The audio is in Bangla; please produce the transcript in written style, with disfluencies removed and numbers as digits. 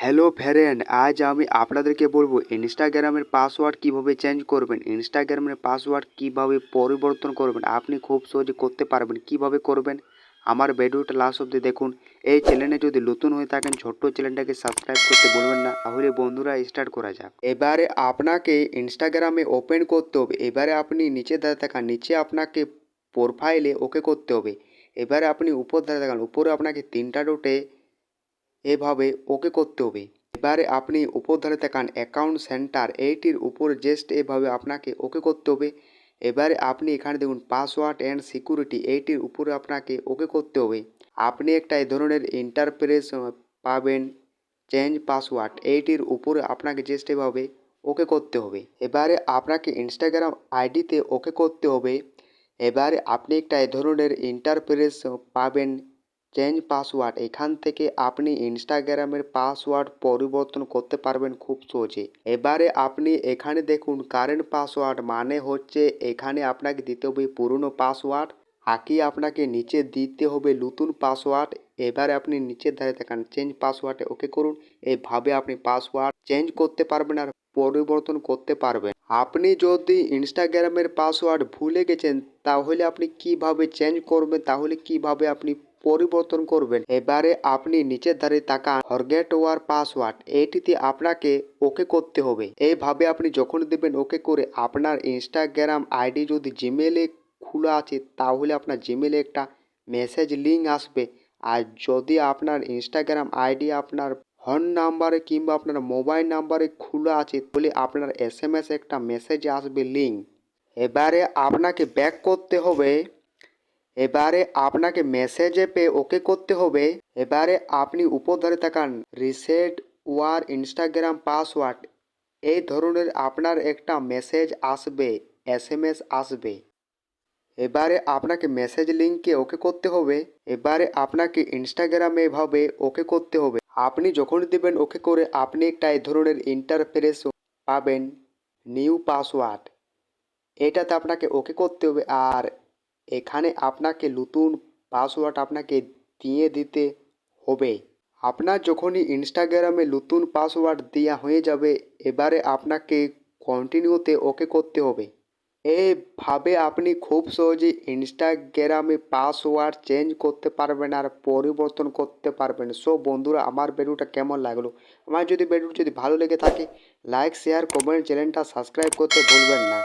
হ্যালো ফ্রেন্ড, আজ আমি আপনাদেরকে বলবো ইনস্টাগ্রামের পাসওয়ার্ড কিভাবে চেঞ্জ করবেন। ইনস্টাগ্রামের পাসওয়ার্ড কিভাবে পরিবর্তন করবেন, আপনি খুব সহজে করতে পারবেন। কিভাবে করবেন আমার ভিডিওটা লাস্ট অবধি দেখুন। এই চ্যানেলে যদি নতুন হয়ে থাকেন ছোট্ট চ্যানেলটাকে সাবস্ক্রাইব করতে বলবেন না। তাহলে বন্ধুরা স্টার্ট করা যাক। এবারে আপনাকে ইনস্টাগ্রামে ওপেন করতে হবে। এবারে আপনি নিচে দাঁড়িয়ে থাকান, নিচে আপনাকে প্রোফাইলে ওকে করতে হবে। এবারে আপনি উপর দাঁড়িয়ে থাকান, উপরে আপনাকে তিনটা ডটে এভাবে ওকে করতে হবে। এবারে আপনি উপর ধারে তাকান অ্যাকাউন্ট সেন্টার, এইটির উপর জাস্ট এভাবে আপনাকে ওকে করতে হবে। এবারে আপনি এখানে দেখুন পাসওয়ার্ড অ্যান্ড সিকিউরিটি, এইটির উপরে আপনাকে ওকে করতে হবে। আপনি একটা এই ধরনের ইন্টারফেস পাবেন, চেঞ্জ পাসওয়ার্ড, এইটির উপরে আপনাকে জাস্ট এভাবে ওকে করতে হবে। এবারে আপনাকে ইনস্টাগ্রাম আইডিতে ওকে করতে হবে। এবারে আপনি একটা এই ধরনের ইন্টারফেস পাবেন, চেঞ্জ পাসওয়ার্ড, এখান থেকে আপনি ইনস্টাগ্রামের পাসওয়ার্ড পরিবর্তন করতে পারবেন খুব সহজে। এবারে আপনি এখানে দেখুন কারেন্ট পাসওয়ার্ড, মানে হচ্ছে এখানে আপনাকে দিতে হবে পুরনো পাসওয়ার্ড, আকি আপনাকে নিচে দিতে হবে নতুন পাসওয়ার্ড। এবারে আপনি নিচের ধারে দেখান চেঞ্জ পাসওয়ার্ডে ওকে করুন। এইভাবে আপনি পাসওয়ার্ড চেঞ্জ করতে পারবেন আর পরিবর্তন করতে পারবেন। আপনি যদি ইনস্টাগ্রামের পাসওয়ার্ড ভুলে গেছেন তাহলে আপনি কিভাবে চেঞ্জ করবেন, তাহলে কিভাবে আপনি পরিবর্তন করবেন। এবারে আপনি নিচের ধারে তাকান ফরগেট ওয়ার পাসওয়ার্ড, এটিতে আপনাকে ওকে করতে হবে। এইভাবে আপনি যখন দেবেন ওকে করে, আপনার ইনস্টাগ্রাম আইডি যদি জিমেলে খোলা আছে তাহলে আপনার জিমেলে একটা মেসেজ লিঙ্ক আসবে। আর যদি আপনার ইনস্টাগ্রাম আইডি আপনার ফোন নাম্বারে কিংবা আপনার মোবাইল নাম্বারে খোলা আছে তাহলে আপনার SMS একটা মেসেজ আসবে লিঙ্ক। এবারে আপনাকে ব্যাক করতে হবে। এবারে আপনাকে মেসেজে পেয়ে ওকে করতে হবে। এবারে আপনি উপর ধারে তাকান রিসেট ওয়ার ইনস্টাগ্রাম পাসওয়ার্ড, এই ধরনের আপনার একটা মেসেজ আসবে, SMS আসবে। এবারে আপনাকে মেসেজ লিঙ্কে ওকে করতে হবে। এবারে আপনাকে ইনস্টাগ্রামে এভাবে ওকে করতে হবে। আপনি যখন দেবেন ওকে করে, আপনি একটা এই ধরনের ইন্টারফেস পাবেন, নিউ পাসওয়ার্ড, এটাতে আপনাকে ওকে করতে হবে। আর এখানে আপনাকে নতুন পাসওয়ার্ড আপনাকে দিয়ে দিতে হবে। আপনার যখনই ইনস্টাগ্রামে নতুন পাসওয়ার্ড দেওয়া হয়ে যাবে, এবারে আপনাকে কন্টিনিউতে ওকে করতে হবে। এইভাবে আপনি খুব সহজেই ইনস্টাগ্রামে পাসওয়ার্ড চেঞ্জ করতে পারবেন আর পরিবর্তন করতে পারবেন। সো বন্ধুরা, আমার ভিডিওটা কেমন লাগলো, আমার যদি ভিডিওটা যদি ভালো লেগে থাকে লাইক শেয়ার কমেন্ট, চ্যানেলটা সাবস্ক্রাইব করতে ভুলবেন না।